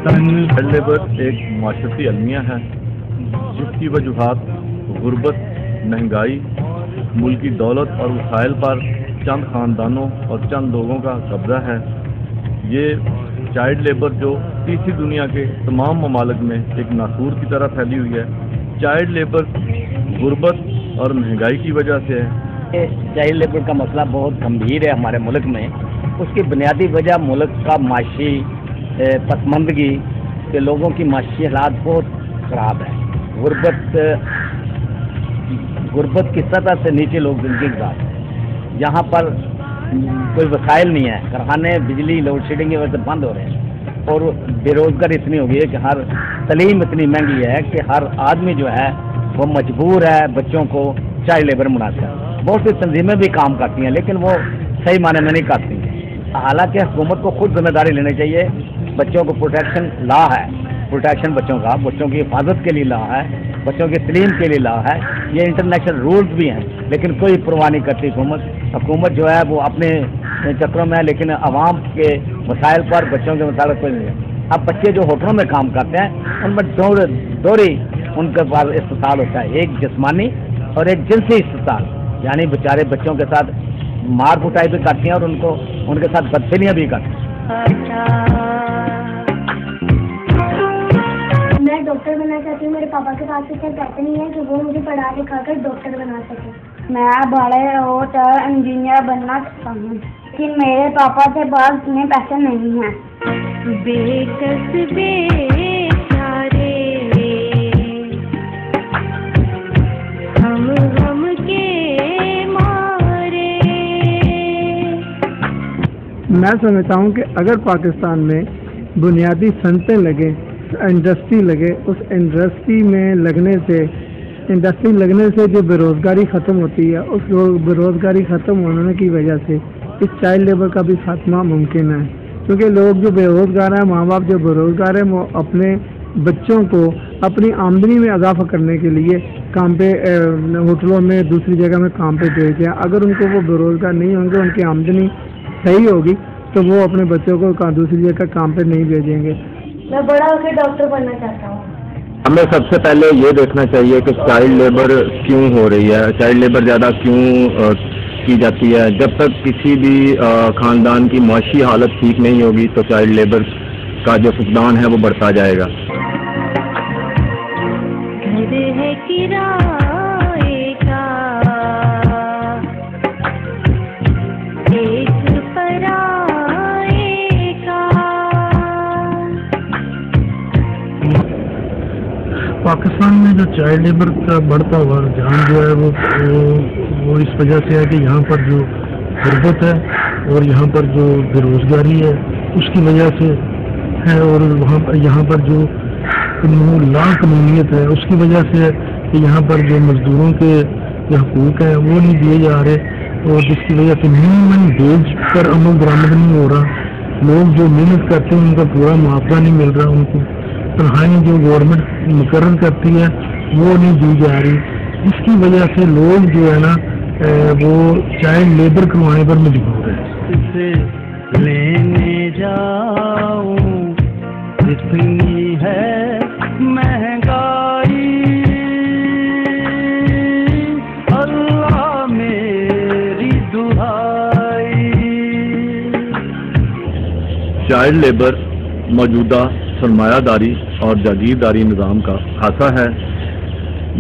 Child labour ایک معاشرتی المیہ ہے جس کی وجوہات غربت، مہنگائی، ملکی دولت اور وسائل پر چند خاندانوں اور چند لوگوں کا قبضہ ہے۔ یہ چائلڈ لیبر جو تیسری دنیا کے تمام ممالک میں ایک ناسور کی طرح پھیلی ہوئی ہے۔ چائلڈ لیبر غربت اور مہنگائی کی وجہ سے ہے۔ چائلڈ لیبر کا مسئلہ بہت گمبھیر ہے ہمارے ملک میں۔ اس کی بنیادی وجہ ملک کا معاشی پسماندگی کے لوگوں کی معاشی حالات بہت خراب ہے۔ غربت کی سطح سے نیچے لوگ زندگی گزارتے ہیں۔ یہاں پر کوئی وسائل نہیں ہے، کارخانے بجلی لوڈ شیڈنگ کی وجہ سے بند ہو رہے ہیں، اور بے روزگاری اتنی ہو گئی ہے کہ ہر تعلیم اتنی مہنگی ہے کہ ہر آدمی جو ہے وہ مجبور ہے بچوں کو چائلڈ لیبر مناسب ہے۔ بہت سی تنظیمیں بھی کام کرتی ہیں لیکن وہ صحیح معنی میں نہیں کرتی ہیں۔ حالانکہ حکومت کو خود ذمہ داری لینی چاہیے۔ بچوں کو پروٹیکشن لا ہے، پروٹیکشن بچوں کا، بچوں کی حفاظت کے لیے لا ہے، بچوں کی تعلیم کے لیے لا ہے، یہ انٹرنیشنل رولز بھی ہیں، لیکن کوئی پرواہ نہیں کرتی حکومت جو ہے وہ اپنے چکروں میں ہے، لیکن عوام کے مسائل پر، بچوں کے مسائل پر کوئی نہیں ہے۔ اب بچے جو ہوٹلوں میں کام کرتے ہیں ان میں دوری ان کے پاس استحصال ہوتا ہے، ایک جسمانی اور ایک جنسی استحصال، یعنی بیچارے بچوں کے ساتھ مار کٹائی بھی کرتی ہیں اور ان کے ساتھ بدفعلیاں بھی کرتی ہیں۔ میں ڈاکٹر بننا چاہتی ہوں۔ میرے پاپا کے پاس اتنے پیسے نہیں ہیں کہ وہ مجھے پڑھا لکھا کر ڈاکٹر بنا سکے۔ میں بڑے ہو تو انجینئر بننا چاہتا ہوں، لیکن میرے پاپا کے پاس اتنے پیسے نہیں ہیں۔ میں سمجھتا ہوں کہ اگر پاکستان میں بنیادی صنعتیں لگیں، انڈسٹری لگے، اس انڈسٹری لگنے سے جو بے روزگاری ختم ہوتی ہے، اس بے روزگاری ختم ہونے کی وجہ سے اس چائلڈ لیبر کا بھی خاتمہ ممکن ہے، کیونکہ لوگ جو بے روزگار ہیں، ماں باپ جو بے روزگار ہیں، وہ اپنے بچوں کو اپنی آمدنی میں اضافہ کرنے کے لیے کام پہ ہوٹلوں میں دوسری جگہ میں کام پہ بھیجتے ہیں۔ اگر ان کو وہ بے روزگار نہیں ہوں گے، ان کی آمدنی صحیح ہوگی تو وہ اپنے بچوں کو دوسری جگہ کام پہ نہیں بھیجیں گے۔ میں بڑا ہو کے ڈاکٹر بننا چاہتا ہوں۔ ہمیں سب سے پہلے یہ دیکھنا چاہیے کہ چائلڈ لیبر کیوں ہو رہی ہے، چائلڈ لیبر زیادہ کیوں کی جاتی ہے۔ جب تک کسی بھی خاندان کی معاشی حالت ٹھیک نہیں ہوگی تو چائلڈ لیبر کا جو فقدان ہے وہ بڑھتا جائے گا۔ پاکستان میں جو چائلڈ لیبر کا بڑھتا ہوا رجحان جو ہے وہ اس وجہ سے ہے کہ یہاں پر جو غربت ہے اور یہاں پر جو بے روزگاری ہے اس کی وجہ سے ہے، اور یہاں پر جو لا قانونیت ہے اس کی وجہ سے ہے کہ یہاں پر جو مزدوروں کے جو حقوق ہیں وہ نہیں دیے جا رہے، اور جس کی وجہ سے منیمم ویج پر عمل درآمد نہیں ہو رہا۔ لوگ جو محنت کرتے ہیں ان کا پورا معاوضہ نہیں مل رہا، ان کو تنخواہیں جو گورنمنٹ مقرر کرتی ہے وہ نہیں دی جا رہی، جس کی وجہ سے لوگ جو ہے نا وہ چائلڈ لیبر کروانے پر مجبور ہے۔ اسے لینے جاؤں اتنی ہے مہنگائی، اللہ میری دعائی۔ چائلڈ لیبر موجودہ سرمایہ داری اور جاگیرداری نظام کا خاصہ ہے۔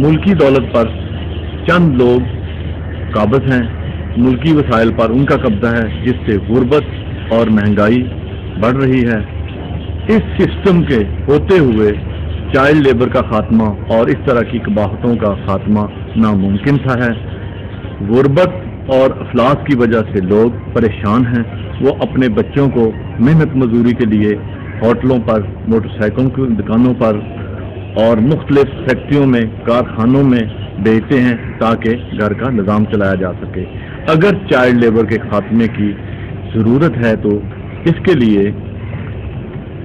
ملکی دولت پر چند لوگ قابض ہیں، ملکی وسائل پر ان کا قبضہ ہے، جس سے غربت اور مہنگائی بڑھ رہی ہے۔ اس سسٹم کے ہوتے ہوئے چائلڈ لیبر کا خاتمہ اور اس طرح کی قباحتوں کا خاتمہ ناممکن سا ہے۔ غربت اور افلاس کی وجہ سے لوگ پریشان ہیں، وہ اپنے بچوں کو محنت مزدوری کے لیے ہوٹلوں پر، موٹر سائیکلوں کی دکانوں پر اور مختلف فیکٹریوں میں، کارخانوں میں بیچتے ہیں تاکہ گھر کا نظام چلایا جا سکے۔ اگر چائلڈ لیبر کے خاتمے کی ضرورت ہے تو اس کے لیے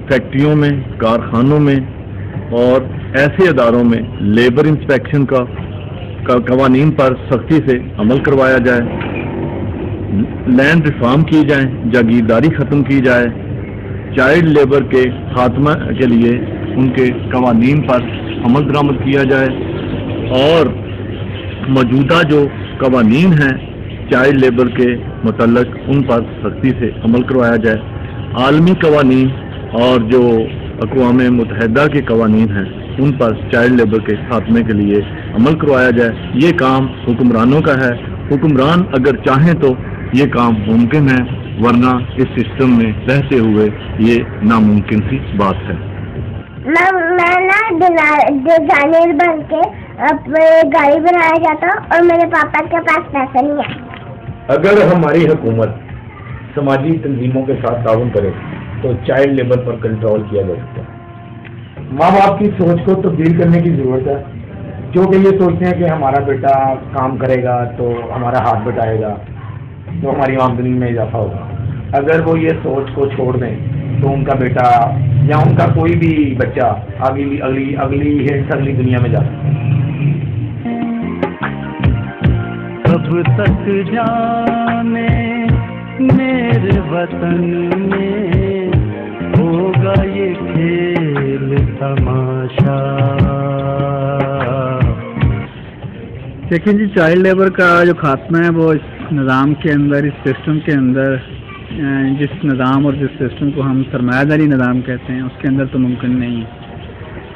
فیکٹریوں میں، کارخانوں میں اور ایسے اداروں میں لیبر انسپیکشن کا قوانین پر سختی سے عمل کروایا جائے، لینڈ ریفارم کی جائیں، جاگیرداری ختم کی جائے چائلڈ لیبر کے خاتمہ کے لیے ان کے قوانین پر عمل درآمد کیا جائے اور موجودہ جو قوانین ہیں چائلڈ لیبر کے متعلق ان پر سختی سے عمل کروایا جائے. عالمی قوانین اور جو اقوام متحدہ کے قوانین ہیں ان پر چائلڈ لیبر کے خاتمے کے لیے عمل کروایا جائے. یہ کام حکمرانوں کا ہے. حکمران اگر چاہیں تو یہ کام ممکن ہے، ورنہ اس سسٹم میں رہتے ہوئے یہ ناممکن سی بات ہے. میں ڈیزائنر بن کے گاڑی بنایا جاتا اور میرے پاپا کے پاس پیسے نہیں ہے. اگر ہماری حکومت سماجی تنظیموں کے ساتھ تعاون کرے تو چائلڈ لیبر پر کنٹرول کیا جا سکتا ہے. ماں باپ کی سوچ کو تبدیل کرنے کی ضرورت ہے، جو کہ یہ سوچتے ہیں کہ ہمارا بیٹا کام کرے گا تو ہمارا ہاتھ بٹائے گا تو ہماری آمدنی میں اضافہ ہوگا. اگر وہ یہ سوچ کو چھوڑ دیں تو ان کا بیٹا یا ان کا کوئی بھی بچہ اگلی دنیا میں جا سکتا ہے. کب تک جانے میرے وطن میں ہوگا یہ کھیل تماشا. لیکن جی چائلڈ لیبر کا جو خاتمہ ہے وہ اس نظام کے اندر، اس سسٹم کے اندر، جس نظام اور جس سسٹم کو ہم سرمایہ داری نظام کہتے ہیں اس کے اندر تو ممکن نہیں ہے.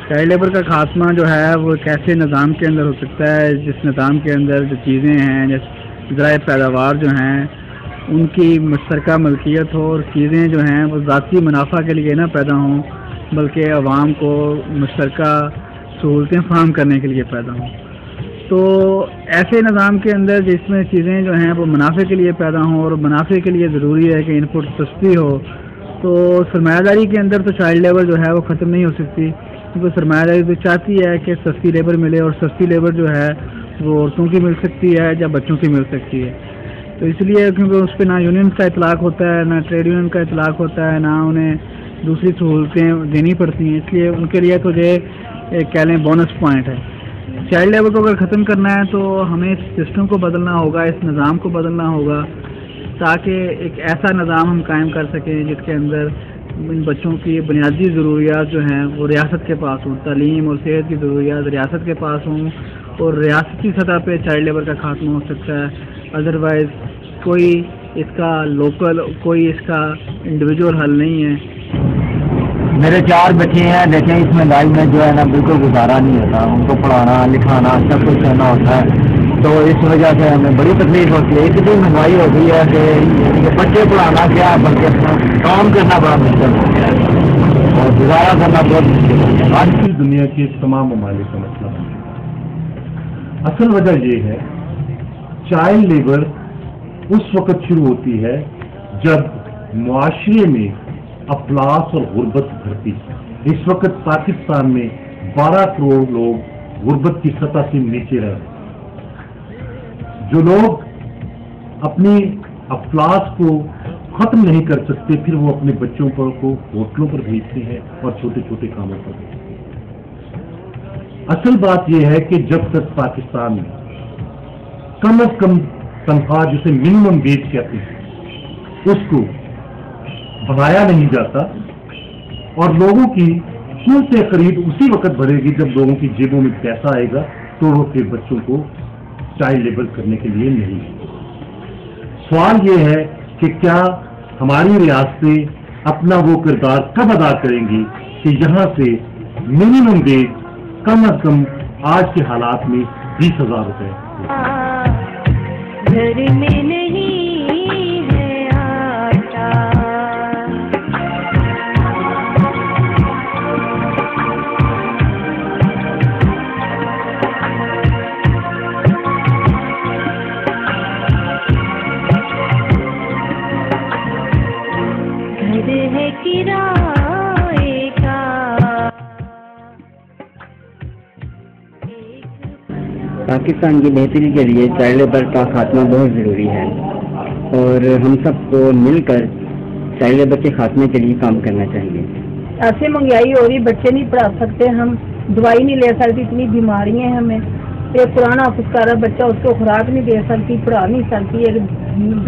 چائلڈ لیبر کا خاتمہ جو ہے وہ ایک ایسے نظام کے اندر ہو سکتا ہے جس نظام کے اندر جو چیزیں ہیں، جیسے ذرائع پیداوار جو ہیں ان کی مشترکہ ملکیت ہو اور چیزیں جو ہیں وہ ذاتی منافع کے لیے نہ پیدا ہوں بلکہ عوام کو مشترکہ سہولتیں فراہم کرنے کے لیے پیدا ہوں. تو ایسے نظام کے اندر جس میں چیزیں جو ہیں وہ منافع کے لیے پیدا ہوں اور منافع کے لیے ضروری ہے کہ ان پٹ سستی ہو، تو سرمایہ داری کے اندر تو چائلڈ لیبر جو ہے وہ ختم نہیں ہو سکتی، کیونکہ سرمایہ داری تو چاہتی ہے کہ سستی لیبر ملے، اور سستی لیبر جو ہے وہ عورتوں کی مل سکتی ہے یا بچوں کی مل سکتی ہے. تو اس لیے کیونکہ اس پہ نہ یونین کا اطلاق ہوتا ہے، نہ ٹریڈ یونین کا اطلاق ہوتا ہے، نہ انہیں دوسری سہولتیں دینی پڑتی ہیں، اس لیے ان کے لیے تو یہ ایک کہہ لیں بونس پوائنٹ ہے. چائلڈ لیبر کو اگر ختم کرنا ہے تو ہمیں اس سسٹم کو بدلنا ہوگا، اس نظام کو بدلنا ہوگا، تاکہ ایک ایسا نظام ہم قائم کر سکیں جس کے اندر ان بچوں کی بنیادی ضروریات جو ہیں وہ ریاست کے پاس ہوں. تعلیم اور صحت کی ضروریات ریاست کے پاس ہوں اور ریاستی سطح پہ چائلڈ لیبر کا خاتمہ ہو سکتا ہے. ادروائز کوئی اس کا لوکل، کوئی اس کا انڈیویجول حل نہیں ہے. میرے 4 بچے ہیں، دیکھیں اس مہنگائی میں جو ہے نا بالکل گزارا نہیں ہوتا، ان کو پڑھانا لکھانا سب کچھ کرنا ہوتا ہے، تو اس وجہ سے ہمیں بڑی تکلیف ہوتی ہے. اتنی مہنگائی ہو گئی ہے کہ یعنی کہ بچے پڑھانا کیا بلکہ کام کرنا بڑا مشکل ہو گیا ہے اور گزارا کرنا بہت مشکل ہو گیا. آج کی دنیا کے تمام ممالک کا مسئلہ ہے. اصل وجہ یہ ہے چائلڈ لیبر اس وقت شروع ہوتی ہے جب معاشرے میں افلاس اور غربت بڑھتی ہے. اس وقت پاکستان میں 12 کروڑ لوگ غربت کی سطح سے نیچے رہ رہے ہیں. جو لوگ اپنی افلاس کو ختم نہیں کر سکتے پھر وہ اپنے بچوں کو ہوٹلوں پر بھیجتے ہیں اور چھوٹے چھوٹے کاموں پر بھیجتے ہیں. اصل بات یہ ہے کہ جب تک پاکستان میں کم از کم تنخواہ جسے منیمم ویج کہتے ہیں اس کو بڑھایا نہیں جاتا اور لوگوں کی قوت خرید اسی وقت بڑھے گی جب لوگوں کی جیبوں میں پیسہ آئے گا تو وہ پھر بچوں کو چائلڈ لیبر کرنے کے لیے نہیں. سوال یہ ہے کہ کیا ہماری ریاستیں اپنا وہ کردار کب ادا کریں گی کہ یہاں سے منیمم ویج کم از کم آج کے حالات میں 20,000 روپے گھر میں نہیں ہے آٹا. گھر ہے کرائے کا. پاکستان کی بہتری کے لیے چائلڈ لیبر کا خاتمہ بہت ضروری ہے اور ہم سب کو مل کر چائلڈ لیبر کے خاتمے کے لیے کام کرنا چاہیے. ایسے مہنگائی ہو رہی، بچے نہیں پڑھا سکتے، ہم دوائی نہیں لے سکتے، اتنی بیماریاں ہیں ہمیں. ایک پرانا پسکارا بچہ اس کو خوراک نہیں دے سکتی، پڑھا نہیں سکتی. ایک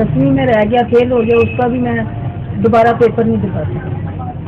10ویں میں رہ گیا، فیل ہو گیا، اس کا بھی میں دوبارہ پیپر نہیں دکھا سکتی.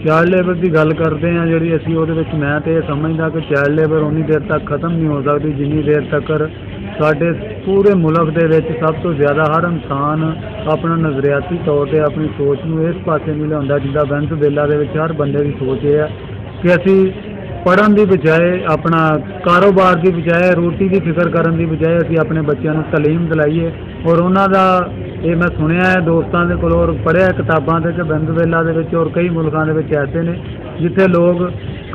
ਚਾਈਲਡ ਲੇਬਰ ਦੀ ਗੱਲ ਕਰਦੇ ਹਾਂ ਜਿਹੜੀ ਅਸੀਂ ਉਹਦੇ ਵਿੱਚ ਮੈਂ ਤਾਂ ਇਹ ਸਮਝਦਾ ਕਿ ਚਾਈਲਡ ਲੇਬਰ ਉਨੀ ਦੇਰ ਤੱਕ ਖਤਮ ਨਹੀਂ ਹੋ ਸਕਦੀ ਜਿੰਨੀ ਦੇਰ ਤੱਕ ਸਾਡੇ ਪੂਰੇ ਮੁਲਕ ਦੇ ਵਿੱਚ ਸਭ ਤੋਂ ਜ਼ਿਆਦਾ ਹਰ ਇਨਸਾਨ ਆਪਣਾ ਨਜ਼ਰੀਆਤੀ ਤੌਰ 'ਤੇ ਆਪਣੀ ਸੋਚ ਨੂੰ ਇਸ ਪਾਸੇ ਨਹੀਂ ਲਿਆਉਂਦਾ ਜਿੱਦਾਂ ਵੈਨਜ਼ੂਏਲਾ ਦੇ ਵਿੱਚ ਹਰ ਬੰਦੇ ਦੀ ਸੋਚ ਇਹ ਹੈ ਕਿ ਅਸੀਂ ਪੜ੍ਹਨ ਦੀ ਬਜਾਏ ਆਪਣਾ ਕਾਰੋਬਾਰ ਦੀ ਬਜਾਏ ਰੋਟੀ ਦੀ ਫਿਕਰ ਕਰਨ ਦੀ ਬਜਾਏ ਅਸੀਂ ਆਪਣੇ ਬੱਚਿਆਂ ਨੂੰ ਤਾਲੀਮ ਦਿਲਾਈਏ। ਔਰ ਉਹਨਾਂ ਦਾ ਇਹ ਮੈਂ ਸੁਣਿਆ ਹੈ ਦੋਸਤਾਂ ਦੇ ਕੋਲੋਂ ਔਰ ਪੜ੍ਹਿਆ ਕਿਤਾਬਾਂ 'ਤੇ ਕਿ ਵੈਨਜ਼ੂਏਲਾ ਦੇ ਵਿੱਚ ਔਰ ਕਈ ਮੁਲਕਾਂ ਦੇ ਵਿੱਚ ਐਸੇ ਨੇ ਜਿੱਥੇ ਲੋਕ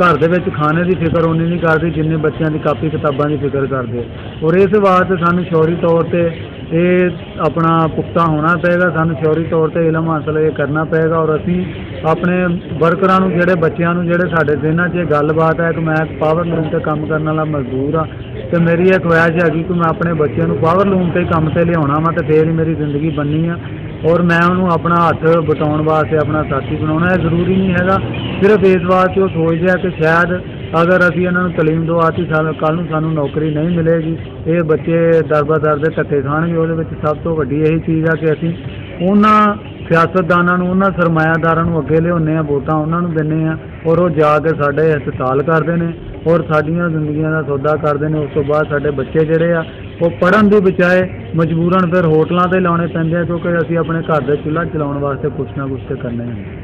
ਘਰ ਦੇ ਵਿੱਚ ਖਾਣੇ ਦੀ ਫਿਕਰ ਉਨੀ ਨਹੀਂ ਕਰਦੇ ਜਿੰਨੇ ਬੱਚਿਆਂ ਦੀ ਕਾਪੀ ਕਿਤਾਬਾਂ ਦੀ ਫਿਕਰ ਕਰਦੇ। ਔਰ ਇਸ ਵਾਸਤੇ ਸਾਨੂੰ ਸ਼ੌਰੀ ਤੌਰ 'ਤੇ ਇਹ ਆਪਣਾ ਪੁਖਤਾ ਹੋਣਾ ਪਏਗਾ, ਸਾਨੂੰ ਸ਼ੌਰੀ ਤੌਰ 'ਤੇ ਇਲਮ ਹਾਸਲ ਇਹ ਕਰਨਾ ਪਏਗਾ। ਔਰ ਅਸੀਂ ਆਪਣੇ ਵਰਕਰਾਂ ਨੂੰ ਜਿਹੜੇ ਬੱਚਿਆਂ ਨੂੰ ਜਿਹੜੇ ਸਾਡੇ ਦਿਨਾਂ 'ਚ ਇਹ ਗੱਲਬਾਤ ਹੈ ਕਿ ਮੈਂ ਪਾਵਰ ਲੂਮ 'ਤੇ ਕੰਮ ਕਰਨ ਵਾਲਾ ਮਜ਼ਦੂਰ ਹਾਂ ਅਤੇ ਮੇਰੀ ਇਹ ਖਵਾਇਸ਼ ਹੈਗੀ ਕਿ ਮੈਂ ਆਪਣੇ ਬੱਚਿਆਂ ਨੂੰ ਪਾਵਰ ਲੂਮ 'ਤੇ ਕੰਮ 'ਤੇ ਲਿਆਉਣਾ ਵਾ ਅਤੇ ਫਿਰ ਹੀ ਮੇਰੀ ਜ਼ਿੰਦਗੀ ਬਣਨੀ ਆ। ਔਰ ਮੈਂ ਉਹਨੂੰ ਆਪਣਾ ਹੱਥ ਬਟਾਉਣ ਵਾਸਤੇ ਆਪਣਾ ਸਾਥੀ ਬਣਾਉਣਾ। ਇਹ ਜ਼ਰੂਰੀ ਨਹੀਂ ਹੈਗਾ ਸਿਰਫ ਇਸ ਵਾਸਤੇ ਉਹ ਸੋਚਦੇ ਆ ਕਿ ਸ਼ਾਇਦ ਅਗਰ ਅਸੀਂ ਇਹਨਾਂ ਨੂੰ ਤਾਲੀਮ ਦਵਾਤੀ ਕੱਲ੍ਹ ਨੂੰ ਸਾਨੂੰ ਨੌਕਰੀ ਨਹੀਂ ਮਿਲੇਗੀ, ਇਹ ਬੱਚੇ ਦਰ-ਬਦਰ ਦੇ ਧੱਕੇ ਖਾਣਗੇ। ਉਹਦੇ ਵਿੱਚ ਸਭ ਤੋਂ ਵੱਡੀ ਇਹੀ ਚੀਜ਼ ਆ ਕਿ ਅਸੀਂ ਉਹਨਾਂ ਸਿਆਸਤਦਾਨਾਂ ਨੂੰ ਉਹਨਾਂ ਸਰਮਾਇਆਦਾਰਾਂ ਨੂੰ ਅੱਗੇ ਲਿਆਉਂਦੇ ਹਾਂ, ਵੋਟਾਂ ਉਹਨਾਂ ਨੂੰ ਦਿੰਦੇ ਹਾਂ ਔਰ ਉਹ ਜਾ ਕੇ ਸਾਡੇ ਹਸਪਤਾਲ ਕਰਦੇ ਨੇ ਔਰ ਸਾਡੀਆਂ ਜ਼ਿੰਦਗੀਆਂ ਦਾ ਸੌਦਾ ਕਰਦੇ ਨੇ। ਉਸ ਤੋਂ ਬਾਅਦ ਸਾਡੇ ਬੱਚੇ ਜਿਹੜੇ ਆ ਉਹ ਪੜ੍ਹਨ ਦੀ ਬਜਾਏ ਮਜਬੂਰਨ ਫਿਰ ਹੋਟਲਾਂ 'ਤੇ ਲਾਉਣੇ ਪੈਂਦੇ ਆ ਕਿਉਂਕਿ ਅਸੀਂ ਆਪਣੇ ਘਰ ਦੇ ਚੁੱਲ੍ਹਾ ਚਲਾਉਣ ਵਾਸਤੇ ਕੁਛ ਨਾ ਕੁਛ ਤਾਂ ਕਰਨਾ ਹੀ ਹੈ।